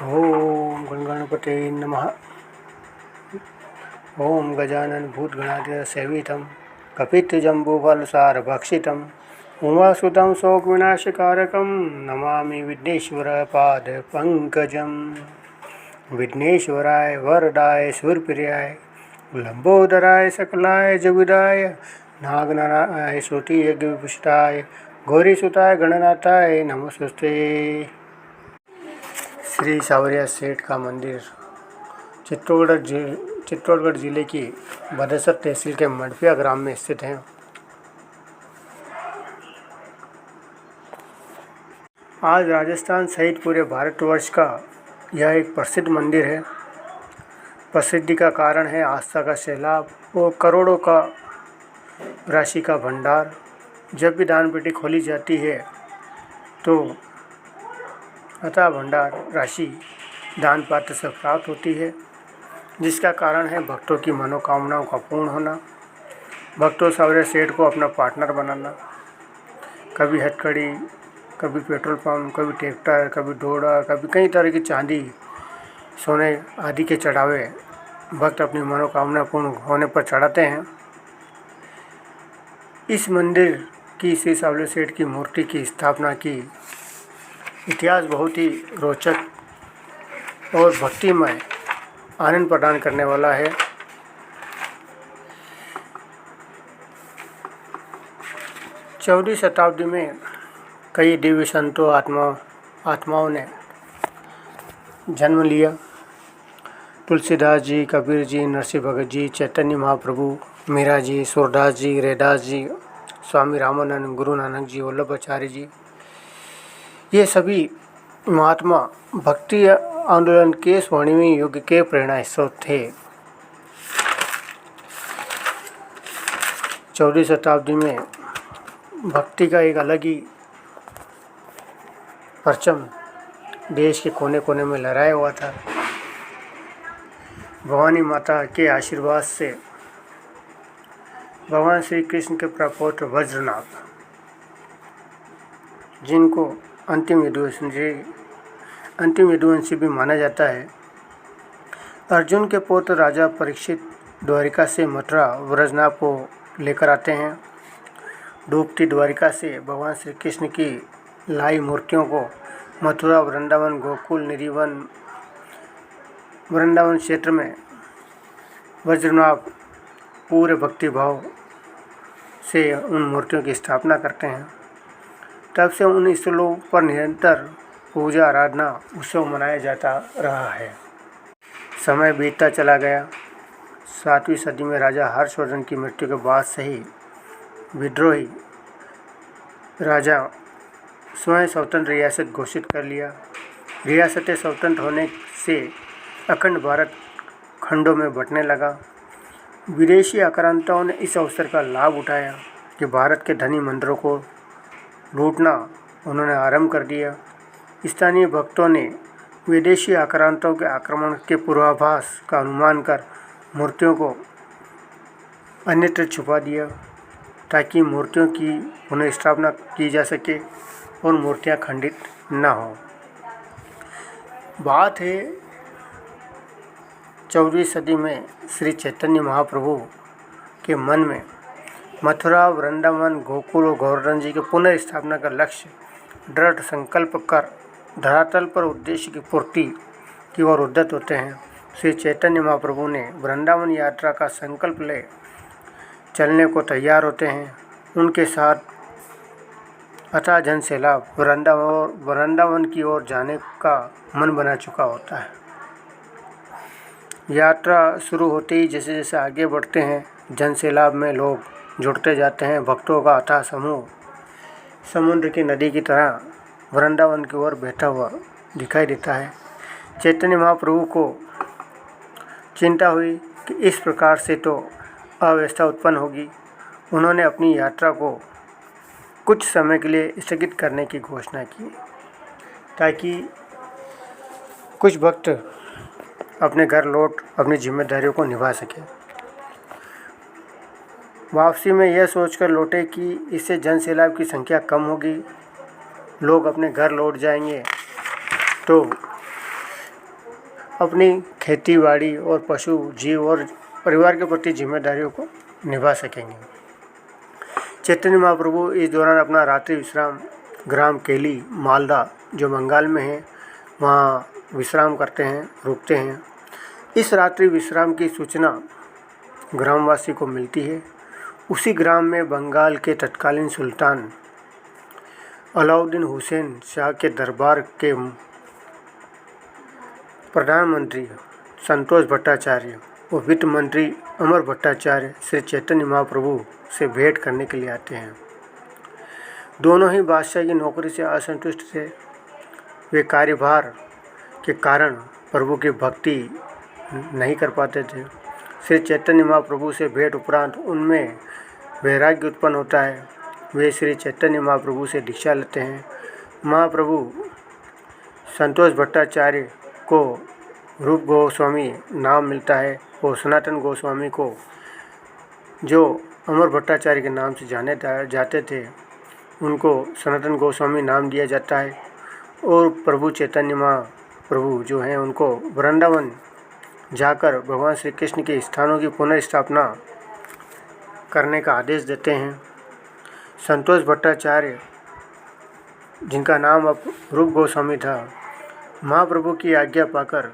ओम गणगणपते नमः। ओम गजानन भूतगणाधिसेवितं सेवितं कपित्थजम्बूफलसारभक्षितं उमासुतं शोकविनाशकारकं नमामि विघ्नेश्वरपादपङ्कजं। विघ्नेश्वराय वरदाय सूरप्रियाय लंबोदराय सकलाय जगुदाय नागनाराय श्रुतियज्ञविपुष्टाय गौरीसुताय गणनाथाय नमस्ते। श्री सावरिया सेठ का मंदिर चित्तौड़गढ़ जिले की बदेसर तहसील के मडफिया ग्राम में स्थित है। आज राजस्थान सहित पूरे भारतवर्ष का यह एक प्रसिद्ध मंदिर है। प्रसिद्धि का कारण है आस्था का सैलाब और करोड़ों का राशि का भंडार। जब भी दान पेटी खोली जाती है तो अथाह भंडार राशि दान पात्र से प्राप्त होती है, जिसका कारण है भक्तों की मनोकामनाओं का पूर्ण होना, भक्तों सावरिया सेठ को अपना पार्टनर बनाना। कभी हथकड़ी, कभी पेट्रोल पंप, कभी ट्रैक्टर, कभी डोड़ा, कभी कई तरह की चांदी, सोने आदि के चढ़ावे भक्त अपनी मनोकामना पूर्ण होने पर चढ़ाते हैं। इस मंदिर की श्री सावरिया सेठ की मूर्ति की स्थापना की इतिहास बहुत ही रोचक और भक्तिमय आनंद प्रदान करने वाला है। चौदहवीं शताब्दी में कई दिव्य संतों आत्माओं ने जन्म लिया। तुलसीदास जी, कबीर जी, नरसिंह भगत जी, चैतन्य महाप्रभु, मीरा जी, सूरदास जी, रैदास जी, स्वामी रामानंद, गुरु नानक जी, वल्लभाचार्य जी, ये सभी महात्मा भक्ति आंदोलन के स्वर्णिम युग के प्रेरणा स्रोत थे। 14वीं शताब्दी में भक्ति का एक अलग ही परचम देश के कोने कोने में लहराया हुआ था। भवानी माता के आशीर्वाद से भगवान श्री कृष्ण के प्रपौत्र वज्रनाभ, जिनको अंतिम यदुवंशी भी माना जाता है, अर्जुन के पुत्र राजा परीक्षित द्वारिका से मथुरा व्रजनाभ को लेकर आते हैं। डूबती द्वारिका से भगवान श्री कृष्ण की लाई मूर्तियों को मथुरा, वृंदावन, गोकुल, निरिवन, वृंदावन क्षेत्र में वज्रनाभ पूरे भक्तिभाव से उन मूर्तियों की स्थापना करते हैं। तब से उन स्थलों पर निरंतर पूजा, आराधना, उत्सव मनाया जाता रहा है। समय बीतता चला गया। 7वीं सदी में राजा हर्षवर्धन की मृत्यु के बाद से ही विद्रोही राजा स्वयं स्वतंत्र रियासत घोषित कर लिया। रियासतें स्वतंत्र होने से अखंड भारत खंडों में बंटने लगा। विदेशी आक्रांताओं ने इस अवसर का लाभ उठाया कि भारत के धनी मंदिरों को लूटना उन्होंने आरंभ कर दिया। स्थानीय भक्तों ने विदेशी आक्रांताओं के आक्रमण के पूर्वाभास का अनुमान कर मूर्तियों को अन्यत्र छुपा दिया, ताकि मूर्तियों की पुनः स्थापना की जा सके और मूर्तियां खंडित न हो। बात है 14वीं सदी में श्री चैतन्य महाप्रभु के मन में मथुरा, वृंदावन, गोकुल और गोवर्धन जी के पुनर्स्थापना का लक्ष्य दृढ़ संकल्प कर धरातल पर उद्देश्य की पूर्ति की ओर उद्यत होते हैं। श्री चैतन्य महाप्रभु ने वृंदावन यात्रा का संकल्प ले चलने को तैयार होते हैं। उनके साथ अथाह जन सैलाब वृंदावन की ओर जाने का मन बना चुका होता है। यात्रा शुरू होते ही जैसे जैसे आगे बढ़ते हैं, जन सैलाब में लोग जुड़ते जाते हैं। भक्तों का अथाह समूह समुद्र की नदी की तरह वृंदावन की ओर बहता हुआ दिखाई देता है। चैतन्य महाप्रभु को चिंता हुई कि इस प्रकार से तो अव्यवस्था उत्पन्न होगी। उन्होंने अपनी यात्रा को कुछ समय के लिए स्थगित करने की घोषणा की, ताकि कुछ भक्त अपने घर लौट अपनी जिम्मेदारियों को निभा सकें। वापसी में यह सोचकर लौटे कि इससे जन सैलाब की संख्या कम होगी, लोग अपने घर लौट जाएंगे तो अपनी खेती बाड़ी और पशु जीव और परिवार के प्रति जिम्मेदारियों को निभा सकेंगे। चैतन्य महाप्रभु इस दौरान अपना रात्रि विश्राम ग्राम केली मालदा जो बंगाल में है वहाँ विश्राम करते हैं, रुकते हैं। इस रात्रि विश्राम की सूचना ग्रामवासी को मिलती है। उसी ग्राम में बंगाल के तत्कालीन सुल्तान अलाउद्दीन हुसैन शाह के दरबार के प्रधानमंत्री संतोष भट्टाचार्य और वित्त मंत्री अमर भट्टाचार्य श्री चैतन्य महाप्रभु से भेंट करने के लिए आते हैं। दोनों ही बादशाह की नौकरी से असंतुष्ट थे। वे कार्यभार के कारण प्रभु की भक्ति नहीं कर पाते थे। श्री चैतन्य महाप्रभु से भेंट उपरांत उनमें वैराग्य उत्पन्न होता है। वे श्री चैतन्य महाप्रभु से दीक्षा लेते हैं। महाप्रभु संतोष भट्टाचार्य को रूप गोस्वामी नाम मिलता है और सनातन गोस्वामी को, जो अमर भट्टाचार्य के नाम से जाने जाते थे, उनको सनातन गोस्वामी नाम दिया जाता है। और प्रभु चैतन्य महाप्रभु जो हैं उनको वृंदावन जाकर भगवान श्री कृष्ण के स्थानों की पुनर्स्थापना करने का आदेश देते हैं। संतोष भट्टाचार्य, जिनका नाम अब रूप गोस्वामी था, महाप्रभु की आज्ञा पाकर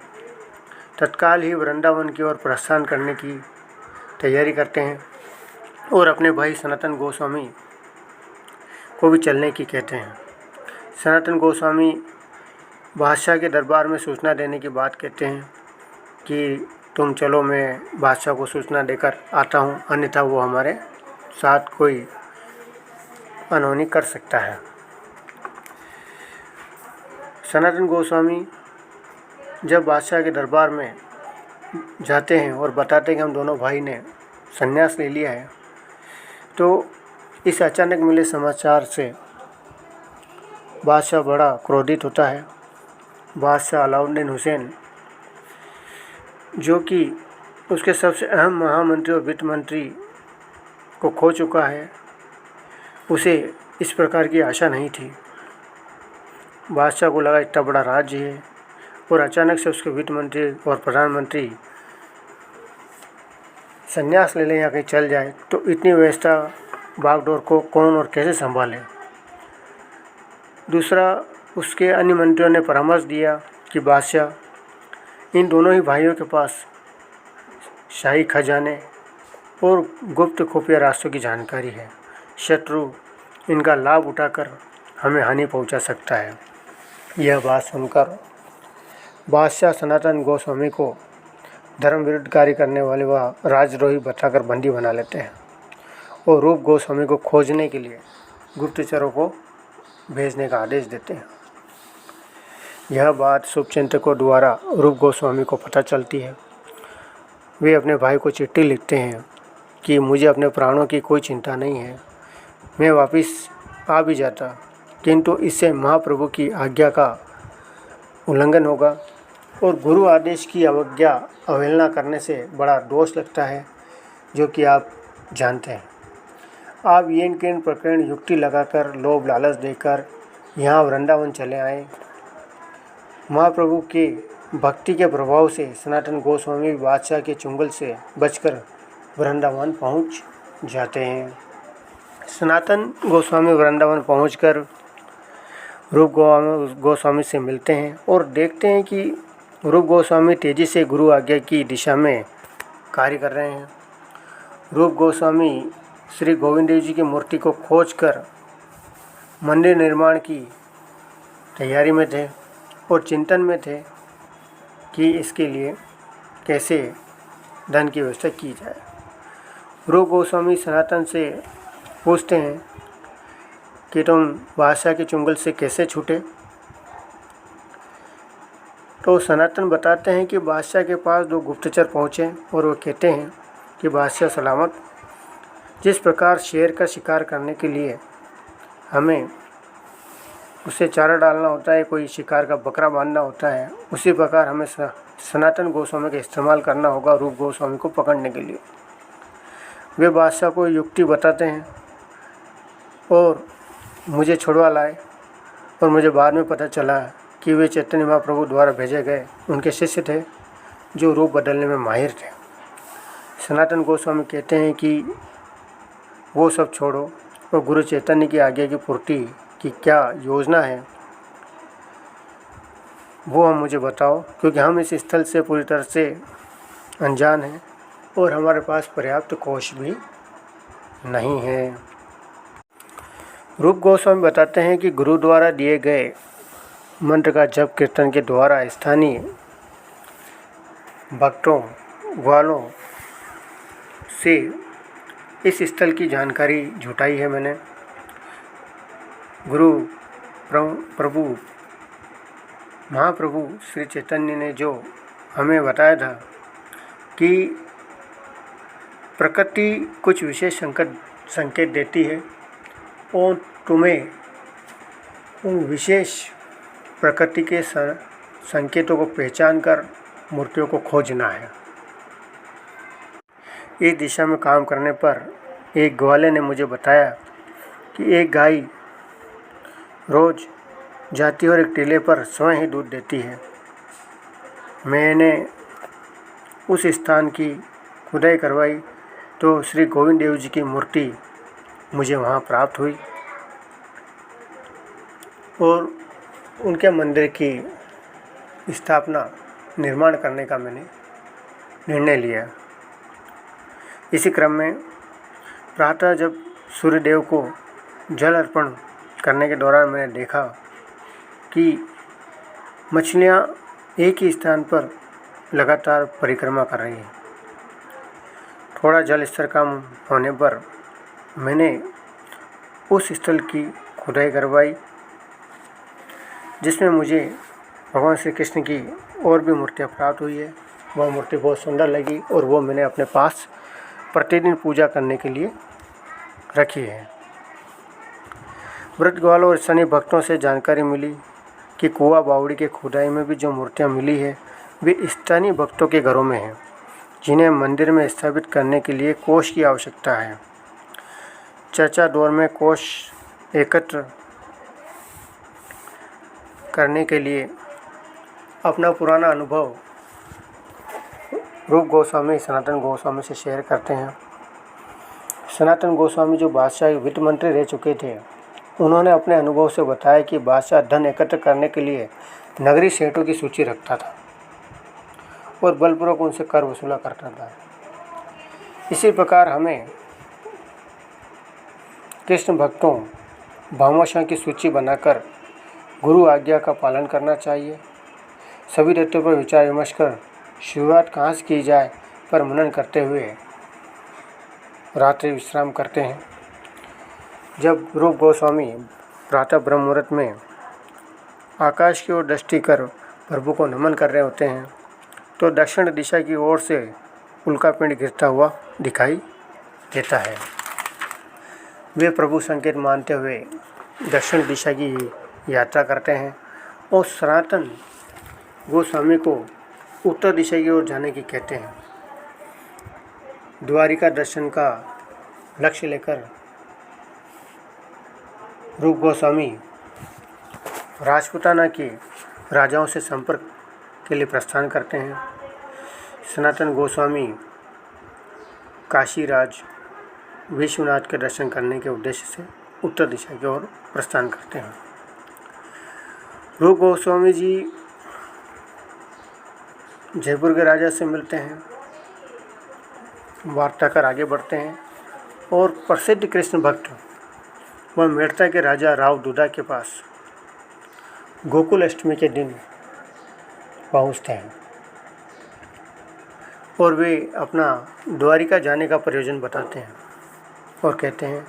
तत्काल ही वृंदावन की ओर प्रस्थान करने की तैयारी करते हैं और अपने भाई सनातन गोस्वामी को भी चलने की कहते हैं। सनातन गोस्वामी बादशाह के दरबार में सूचना देने की बात कहते हैं कि तुम चलो, मैं बादशाह को सूचना देकर आता हूँ, अन्यथा वो हमारे साथ कोई अनहोनी कर सकता है। सनातन गोस्वामी जब बादशाह के दरबार में जाते हैं और बताते हैं कि हम दोनों भाई ने संन्यास ले लिया है, तो इस अचानक मिले समाचार से बादशाह बड़ा क्रोधित होता है। बादशाह अलाउद्दीन हुसैन, जो कि उसके सबसे अहम महामंत्री और वित्त मंत्री को खो चुका है, उसे इस प्रकार की आशा नहीं थी। बादशाह को लगा इतना बड़ा राज्य है और अचानक से उसके वित्त मंत्री और प्रधानमंत्री संन्यास ले लें या कहीं चल जाए, तो इतनी व्यवस्था बागडोर को कौन और कैसे संभाले। दूसरा, उसके अन्य मंत्रियों ने परामर्श दिया कि बादशाह, इन दोनों ही भाइयों के पास शाही खजाने और गुप्त खुफिया रास्तों की जानकारी है। शत्रु इनका लाभ उठाकर हमें हानि पहुंचा सकता है। यह बात सुनकर बादशाह सनातन गोस्वामी को धर्म विरुद्ध कार्य करने वाले व राजद्रोही बताकर बंदी बना लेते हैं और रूप गोस्वामी को खोजने के लिए गुप्तचरों को भेजने का आदेश देते हैं। यह बात शुभचिंतकों द्वारा रूप गोस्वामी को पता चलती है। वे अपने भाई को चिट्ठी लिखते हैं कि मुझे अपने प्राणों की कोई चिंता नहीं है, मैं वापस आ भी जाता, किंतु इससे महाप्रभु की आज्ञा का उल्लंघन होगा और गुरु आदेश की अवहेलना करने से बड़ा दोष लगता है, जो कि आप जानते हैं। आप ये इनके प्रकरण युक्ति लगाकर लोभ लालच देकर यहाँ वृंदावन चले आए। महाप्रभु के भक्ति के प्रभाव से सनातन गोस्वामी बादशाह के चुंगल से बचकर वृंदावन पहुँच जाते हैं। सनातन गोस्वामी वृंदावन पहुंचकर रूप गोस्वामी से मिलते हैं और देखते हैं कि रूप गोस्वामी तेज़ी से गुरु आज्ञा की दिशा में कार्य कर रहे हैं। रूप गोस्वामी श्री गोविंद देव जी की मूर्ति को खोजकर मंदिर निर्माण की तैयारी में थे और चिंतन में थे कि इसके लिए कैसे धन की व्यवस्था की जाए। रूप गोस्वामी सनातन से पूछते हैं कि तुम बादशाह के चुंगल से कैसे छूटे। तो सनातन बताते हैं कि बादशाह के पास दो गुप्तचर पहुँचे और वो कहते हैं कि बादशाह सलामत, जिस प्रकार शेर का शिकार करने के लिए हमें उसे चारा डालना होता है, कोई शिकार का बकरा बांधना होता है, उसी प्रकार हमें सनातन गोस्वामी का इस्तेमाल करना होगा रूप गोस्वामी को पकड़ने के लिए। वे बादशाह को युक्ति बताते हैं और मुझे छुड़वा लाए और मुझे बाद में पता चला कि वे चैतन्य महाप्रभु द्वारा भेजे गए उनके शिष्य थे। जो रूप बदलने में माहिर थे। सनातन गोस्वामी कहते हैं कि वो सब छोड़ो और गुरु चैतन्य की आज्ञा की पूर्ति की क्या योजना है वो हम मुझे बताओ, क्योंकि हम इस स्थल से पूरी तरह से अनजान हैं और हमारे पास पर्याप्त कोश भी नहीं है। रूप गोस्वामी बताते हैं कि गुरु द्वारा दिए गए मंत्र का जप कीर्तन के द्वारा स्थानीय भक्तों ग्वालों से इस स्थल की जानकारी जुटाई है मैंने। गुरु प्रभु महाप्रभु श्री चैतन्य ने जो हमें बताया था कि प्रकृति कुछ विशेष संकेत देती है और तुम्हें उन विशेष प्रकृति के संकेतों को पहचान कर मूर्तियों को खोजना है। इस दिशा में काम करने पर एक ग्वाले ने मुझे बताया कि एक गाय रोज़ जाती है और एक टीले पर स्वयं ही दूध देती है। मैंने उस स्थान की खुदाई करवाई तो श्री गोविंद देव जी की मूर्ति मुझे वहाँ प्राप्त हुई और उनके मंदिर की स्थापना निर्माण करने का मैंने निर्णय लिया। इसी क्रम में प्रातः जब सूर्यदेव को जल अर्पण करने के दौरान मैंने देखा कि मछलियाँ एक ही स्थान पर लगातार परिक्रमा कर रही हैं। थोड़ा जल स्तर कम होने पर मैंने उस स्थल की खुदाई करवाई जिसमें मुझे भगवान श्री कृष्ण की और भी मूर्तियाँ प्राप्त हुई है। वह मूर्ति बहुत सुंदर लगी और वो मैंने अपने पास प्रतिदिन पूजा करने के लिए रखी है। व्रत ग्वालों और स्थानीय भक्तों से जानकारी मिली कि कुआ बावड़ी के खुदाई में भी जो मूर्तियाँ मिली है वे स्थानीय भक्तों के घरों में हैं, जिन्हें मंदिर में स्थापित करने के लिए कोष की आवश्यकता है। चर्चा दौर में कोष एकत्र करने के लिए अपना पुराना अनुभव रूप गोस्वामी सनातन गोस्वामी से शेयर करते हैं। सनातन गोस्वामी जो बादशाह वित्त मंत्री रह चुके थे, उन्होंने अपने अनुभव से बताया कि बादशाह धन एकत्र करने के लिए नगरी सेठों की सूची रखता था और बलपूर्वक उनसे कर वसूला करता था। इसी प्रकार हमें कृष्ण भक्तों भामाशाह की सूची बनाकर गुरु आज्ञा का पालन करना चाहिए। सभी तथ्यों पर विचार विमर्श कर शुरुआत कहाँ से की जाए पर मनन करते हुए रात्रि विश्राम करते हैं। जब रूप गोस्वामी प्रातः ब्रह्म मुहूर्त में आकाश की ओर दृष्टि कर प्रभु को नमन कर रहे होते हैं तो दक्षिण दिशा की ओर से उल्कापिंड गिरता हुआ दिखाई देता है। वे प्रभु संकेत मानते हुए दक्षिण दिशा की यात्रा करते हैं और सनातन गोस्वामी को उत्तर दिशा की ओर जाने की कहते हैं। द्वारिका दर्शन का लक्ष्य लेकर रूप गोस्वामी राजपूताना के राजाओं से संपर्क के लिए प्रस्थान करते हैं। सनातन गोस्वामी काशीराज विश्वनाथ के दर्शन करने के उद्देश्य से उत्तर दिशा की ओर प्रस्थान करते हैं। रूप गोस्वामी जी जयपुर के राजा से मिलते हैं, वार्ता कर आगे बढ़ते हैं और प्रसिद्ध कृष्ण भक्त वह मेड़ता के राजा राव दुदा के पास गोकुल अष्टमी के दिन पहुंचते हैं और वे अपना द्वारिका जाने का प्रयोजन बताते हैं और कहते हैं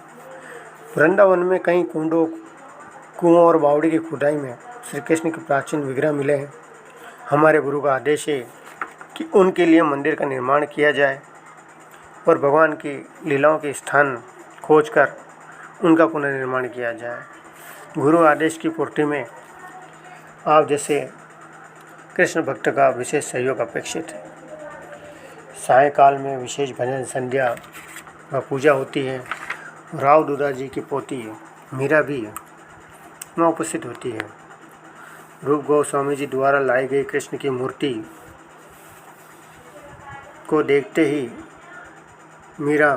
वृंदावन में कई कुओं और बावड़ी की खुदाई में श्री कृष्ण के प्राचीन विग्रह मिले हैं। हमारे गुरु का आदेश है कि उनके लिए मंदिर का निर्माण किया जाए और भगवान की लीलाओं के स्थान खोजकर उनका पुनर्निर्माण किया जाए। गुरु आदेश की पूर्ति में आप जैसे कृष्ण भक्त का विशेष सहयोग अपेक्षित है। सायंकाल में विशेष भजन संध्या व पूजा होती है। राव दुदा जी की पोती मीरा भी वहाँ उपस्थित होती है। रूप गोस्वामी जी द्वारा लाई गई कृष्ण की मूर्ति को देखते ही मीरा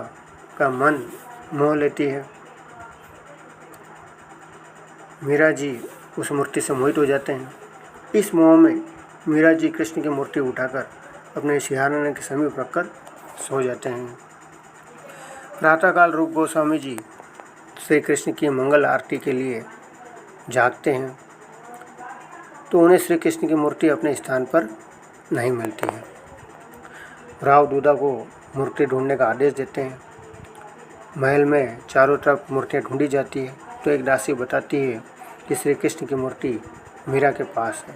का मन मोह लेती है। मीरा जी उस मूर्ति से मोहित हो जाते हैं। इस मोह में मीरा जी कृष्ण की मूर्ति उठाकर अपने सिरहाने के समीप रखकर सो जाते हैं। प्रातःकाल रूप गोस्वामी जी श्री कृष्ण की मंगल आरती के लिए जागते हैं तो उन्हें श्री कृष्ण की मूर्ति अपने स्थान पर नहीं मिलती है। राव दूधा को मूर्ति ढूंढने का आदेश देते हैं। महल में चारों तरफ मूर्तियाँ ढूंढी जाती है तो एक दासी बताती है कि श्री कृष्ण की मूर्ति मीरा के पास है।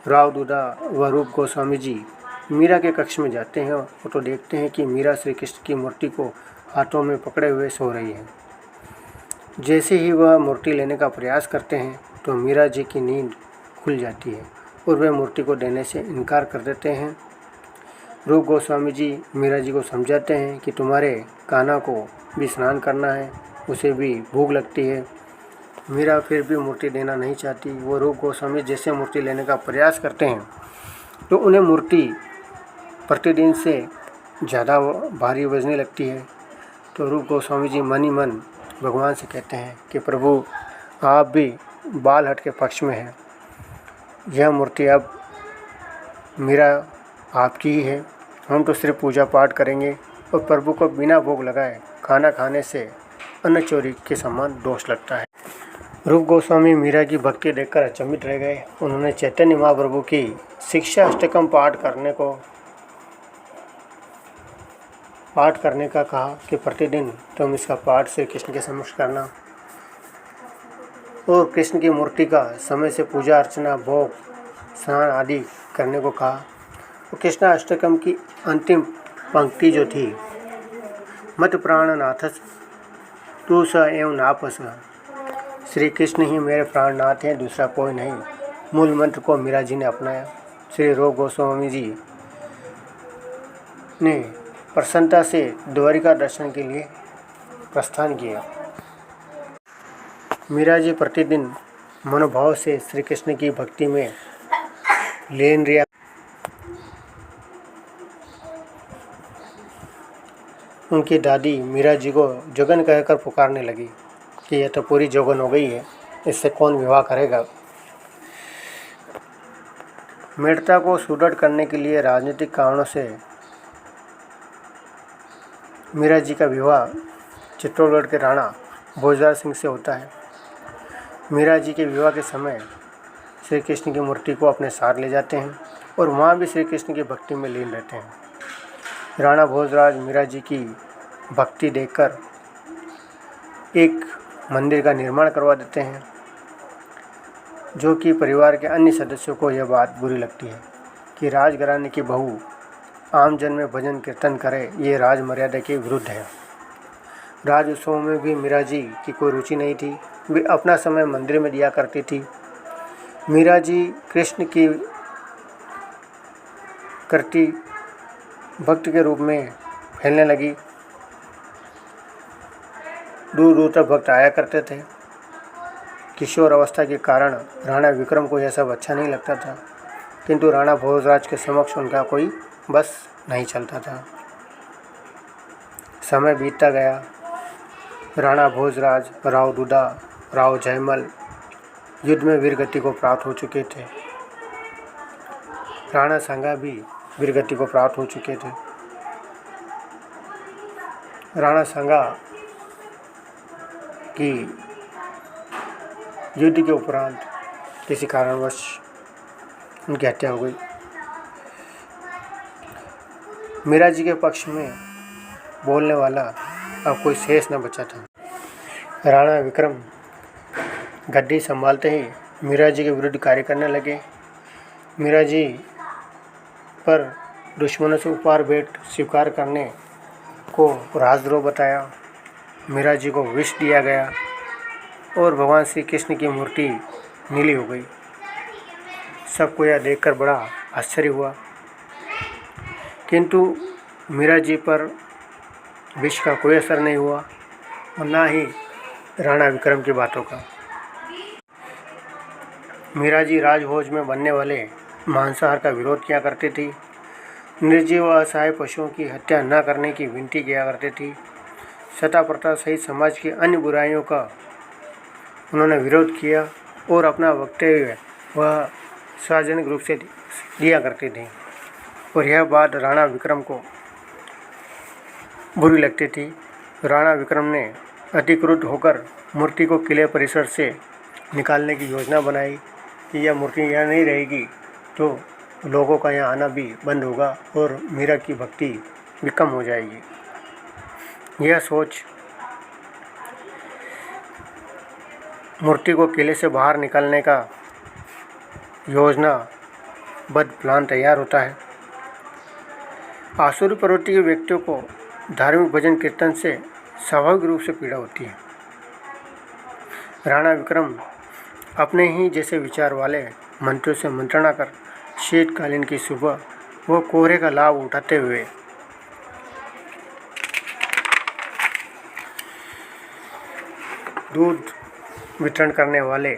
राव दूधा व रूप गोस्वामी जी मीरा के कक्ष में जाते हैं और तो देखते हैं कि मीरा श्री कृष्ण की मूर्ति को हाथों में पकड़े हुए सो रही है। जैसे ही वह मूर्ति लेने का प्रयास करते हैं तो मीरा जी की नींद खुल जाती है और वे मूर्ति को देने से इनकार कर देते हैं। रूप गोस्वामी जी मीरा जी को समझाते हैं कि तुम्हारे कान्हा को भी स्नान करना है, उसे भी भूख लगती है। मीरा फिर भी मूर्ति देना नहीं चाहती। वो रूप गोस्वामी जैसे मूर्ति लेने का प्रयास करते हैं तो उन्हें मूर्ति प्रतिदिन से ज़्यादा भारी वजनी लगती है। तो रूप गोस्वामी जी मन ही मन भगवान से कहते हैं कि प्रभु आप भी बाल हट के पक्ष में हैं। यह मूर्ति अब मीरा आपकी ही है। हम तो सिर्फ पूजा पाठ करेंगे और प्रभु को बिना भोग लगाए खाना खाने से अन्न चोरी के समान दोष लगता है। रूप गोस्वामी मीरा की भक्ति देखकर अचंभित रह गए। उन्होंने चैतन्य महाप्रभु की शिक्षा अष्टकम पाठ करने का कहा कि प्रतिदिन तुम इसका पाठ श्री कृष्ण के समक्ष करना और कृष्ण की मूर्ति का समय से पूजा अर्चना भोग स्नान आदि करने को कहा। तो कृष्ण अष्टकम की अंतिम पंक्ति जो थी, मत प्राणनाथस तू स एवं नापस, श्री कृष्ण ही मेरे प्राणनाथ हैं, दूसरा कोई नहीं, मूल मंत्र को मीरा जी ने अपनाया। श्री रूप गोस्वामी जी ने प्रसन्नता से द्वारिका दर्शन के लिए प्रस्थान किया। मीरा जी प्रतिदिन मनोभाव से श्री कृष्ण की भक्ति में लीन रहा। उनकी दादी मीरा जी को जोगन कहकर पुकारने लगी कि यह तो पूरी जोगन हो गई है, इससे कौन विवाह करेगा। मृतता को सुदृढ़ करने के लिए राजनीतिक कारणों से मीरा जी का विवाह चित्तौड़गढ़ के राणा भोजराज सिंह से होता है। मीरा जी के विवाह के समय श्री कृष्ण की मूर्ति को अपने साथ ले जाते हैं और वहाँ भी श्री कृष्ण की भक्ति में लीन रहते हैं। राणा भोजराज मीरा जी की भक्ति देखकर एक मंदिर का निर्माण करवा देते हैं, जो कि परिवार के अन्य सदस्यों को यह बात बुरी लगती है कि राजघराने की बहू आम जन में भजन कीर्तन करे, ये राज मर्यादा के विरुद्ध है। राज उत्सवों में भी मीरा जी की कोई रुचि नहीं थी। वे अपना समय मंदिर में दिया करती थी। मीरा जी कृष्ण की करती भक्त के रूप में फैलने लगी। दूर दूर तक भक्त आया करते थे। किशोर अवस्था के कारण राणा विक्रम को यह सब अच्छा नहीं लगता था, किंतु राणा भोजराज के समक्ष उनका कोई बस नहीं चलता था। समय बीतता गया। राणा भोजराज, राव दूधा, राव जयमल युद्ध में वीरगति को प्राप्त हो चुके थे। राणा सांगा भी वीरगति को प्राप्त हो चुके थे। राणा सांगा की युद्ध के उपरांत किसी कारणवश उनकी हत्या हो गई। मीरा जी के पक्ष में बोलने वाला अब कोई शेष न बचा था। राणा विक्रम गद्दी संभालते ही मीरा जी के विरुद्ध कार्य करने लगे। मीरा जी पर दुश्मनों से उपहार भेंट स्वीकार करने को राजद्रोह बताया। मीरा जी को विष दिया गया और भगवान श्री कृष्ण की मूर्ति नीली हो गई। सबको यह देखकर बड़ा आश्चर्य हुआ, किंतु मीरा जी पर विष का कोई असर नहीं हुआ और ना ही राणा विक्रम की बातों का। मीरा जी राजभोज में बनने वाले मांसाहार का विरोध किया करती थी। निर्जीव व असहाय पशुओं की हत्या न करने की विनती किया करते थी। सत्ता प्रथा सहित समाज की अन्य बुराइयों का उन्होंने विरोध किया और अपना वक्तव्य वह सार्वजनिक रूप से दिया करते थे। और यह बात राणा विक्रम को बुरी लगती थी। राणा विक्रम ने अधिक्रुद्ध होकर मूर्ति को किले परिसर से निकालने की योजना बनाई कि यह मूर्ति यहाँ नहीं रहेगी तो लोगों का यहाँ आना भी बंद होगा और मीरा की भक्ति भी कम हो जाएगी। यह सोच मूर्ति को किले से बाहर निकालने का योजनाबद्ध प्लान तैयार होता है। आसुरी प्रवृत्ति के व्यक्तियों को धार्मिक भजन कीर्तन से स्वाभाविक रूप से पीड़ा होती है। राणा विक्रम अपने ही जैसे विचार वाले मंत्रियों से मंत्रणा कर शीतकालीन की सुबह वो कोहरे का लाभ उठाते हुए दूध वितरण करने वाले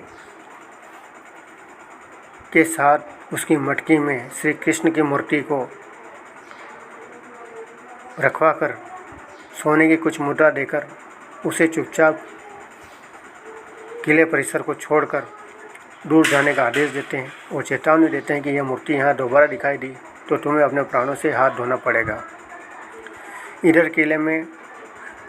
के साथ उसकी मटकी में श्री कृष्ण की मूर्ति को रखवाकर सोने की कुछ मुद्रा देकर उसे चुपचाप किले परिसर को छोड़कर दूर जाने का आदेश देते हैं और चेतावनी देते हैं कि यह मूर्ति यहाँ दोबारा दिखाई दी तो तुम्हें अपने प्राणों से हाथ धोना पड़ेगा। इधर किले में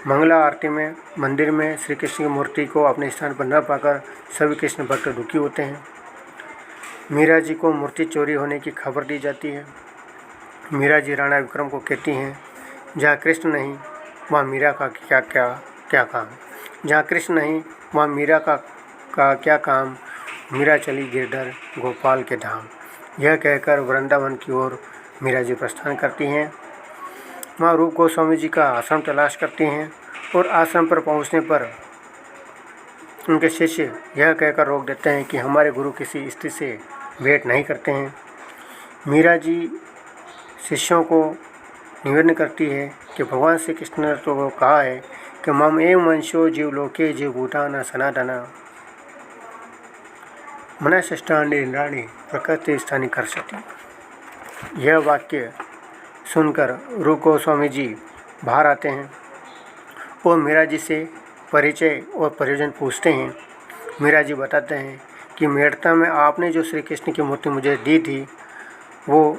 मंगला आरती में मंदिर में श्री कृष्ण की मूर्ति को अपने स्थान पर न पाकर सभी कृष्ण भक्त दुखी होते हैं। मीरा जी को मूर्ति चोरी होने की खबर दी जाती है। मीरा जी राणा विक्रम को कहती हैं, जहाँ कृष्ण नहीं वहाँ मीरा का क्या काम, जहाँ कृष्ण नहीं वहाँ मीरा का क्या काम, मीरा चली गिरधर गोपाल के धाम। यह कहकर वृंदावन की ओर मीरा जी प्रस्थान करती हैं। वहाँ रूप गोस्वामी जी का आश्रम तलाश करती हैं और आश्रम पर पहुँचने पर उनके शिष्य यह कहकर रोक देते हैं कि हमारे गुरु किसी स्त्री से भेंट नहीं करते हैं। मीरा जी शिष्यों को निवेदन करती है कि भगवान श्री कृष्ण ने तो कहा है कि मम एव वंशो जीव लोके जीव भूताना सनातना मनश्रेष्ठानि इंद्राणि प्रकृति स्थानी कर सकती। यह वाक्य सुनकर रूप गोस्वामी जी बाहर आते हैं और मीरा जी से परिचय और प्रयोजन पूछते हैं। मीरा जी बताते हैं कि मेड़ता में आपने जो श्री कृष्ण की मूर्ति मुझे दी थी वो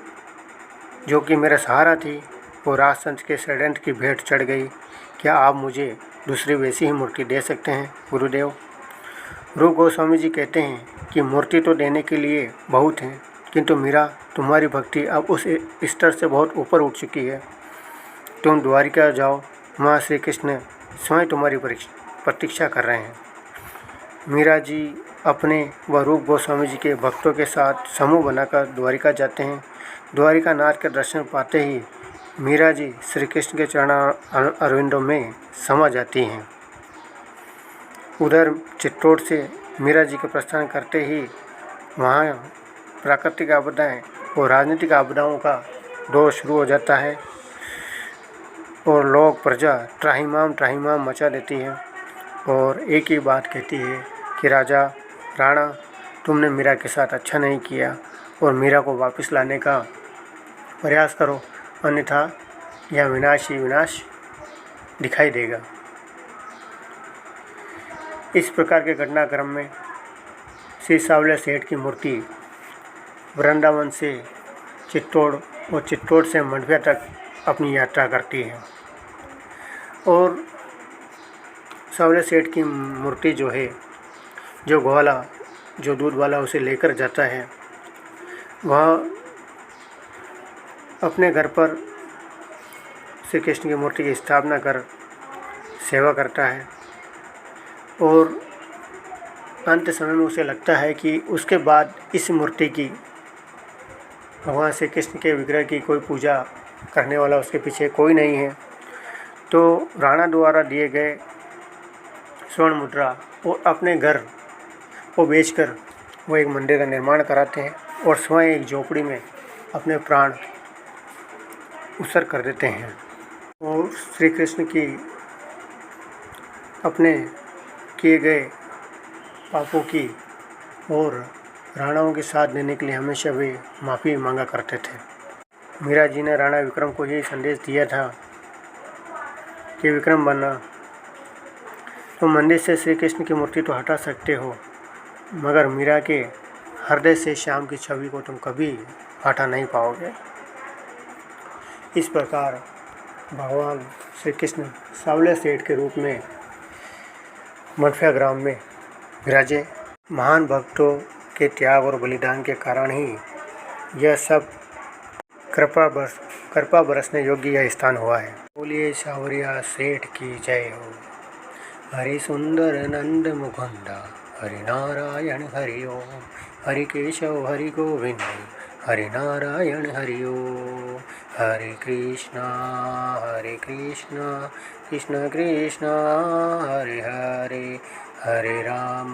जो कि मेरा सहारा थी वो राजतंत्र के षड्यंत्र की भेंट चढ़ गई। क्या आप मुझे दूसरी वैसी ही मूर्ति दे सकते हैं गुरुदेव? रूप गोस्वामी जी कहते हैं कि मूर्ति तो देने के लिए बहुत हैं, किंतु मीरा तुम्हारी भक्ति अब उस स्तर से बहुत ऊपर उठ चुकी है। तुम द्वारिका जाओ, वहाँ श्री कृष्ण स्वयं तुम्हारी प्रतीक्षा कर रहे हैं। मीरा जी अपने व रूप गोस्वामी जी के भक्तों के साथ समूह बनाकर द्वारिका जाते हैं। द्वारिका नाथ के दर्शन पाते ही मीरा जी श्री कृष्ण के चरण अरविंदों में समा जाती हैं। उधर चित्तौड़ से मीरा जी के प्रस्थान करते ही वहाँ प्राकृतिक आपदाएँ और राजनीतिक आपदाओं का दौर शुरू हो जाता है और लोग प्रजा त्राहिमाम मचा देती है और एक ही बात कहती है कि राजा राणा तुमने मीरा के साथ अच्छा नहीं किया और मीरा को वापस लाने का प्रयास करो, अन्यथा यह विनाश ही विनाश दिखाई देगा। इस प्रकार के घटनाक्रम में श्री सावले सेठ की मूर्ति वृंदावन से चित्तौड़ और चित्तौड़ से मंडविया तक अपनी यात्रा करती है और सावले सेठ की मूर्ति जो है, जो ग्वाला जो दूध वाला उसे लेकर जाता है, वह अपने घर पर श्री कृष्ण की मूर्ति की स्थापना कर सेवा करता है और अंत समय में उसे लगता है कि उसके बाद इस मूर्ति की भगवान श्री कृष्ण के विग्रह की कोई पूजा करने वाला उसके पीछे कोई नहीं है। तो राणा द्वारा दिए गए स्वर्ण मुद्रा और अपने घर को बेचकर वो एक मंदिर का निर्माण कराते हैं और स्वयं एक झोपड़ी में अपने प्राण उत्सर्ग कर देते हैं और श्री कृष्ण की अपने किए गए पापों की और राणाओं के साथ देने के लिए हमेशा वे माफ़ी मांगा करते थे। मीरा जी ने राणा विक्रम को यही संदेश दिया था कि विक्रम बनना, तुम मंदिर से श्री कृष्ण की मूर्ति तो हटा सकते हो, मगर मीरा के हृदय से श्याम की छवि को तुम कभी हटा नहीं पाओगे। इस प्रकार भगवान श्री कृष्ण सावले सेठ के रूप में मनफिया ग्राम में विराजे। महान भक्तों के त्याग और बलिदान के कारण ही यह सब कृपा बरसने योग्य यह स्थान हुआ है। बोलिए सावरिया सेठ की जय हो। हरि सुंदर नंद मुकुंदा हरि नारायण हरि ओम। हरि केशव हरि गोविंद हरि नारायण हरि ओम। हरे कृष्णा कृष्ण कृष्णा हरे हरे, हरे राम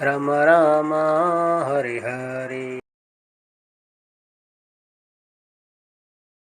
राम राम हरे हरे।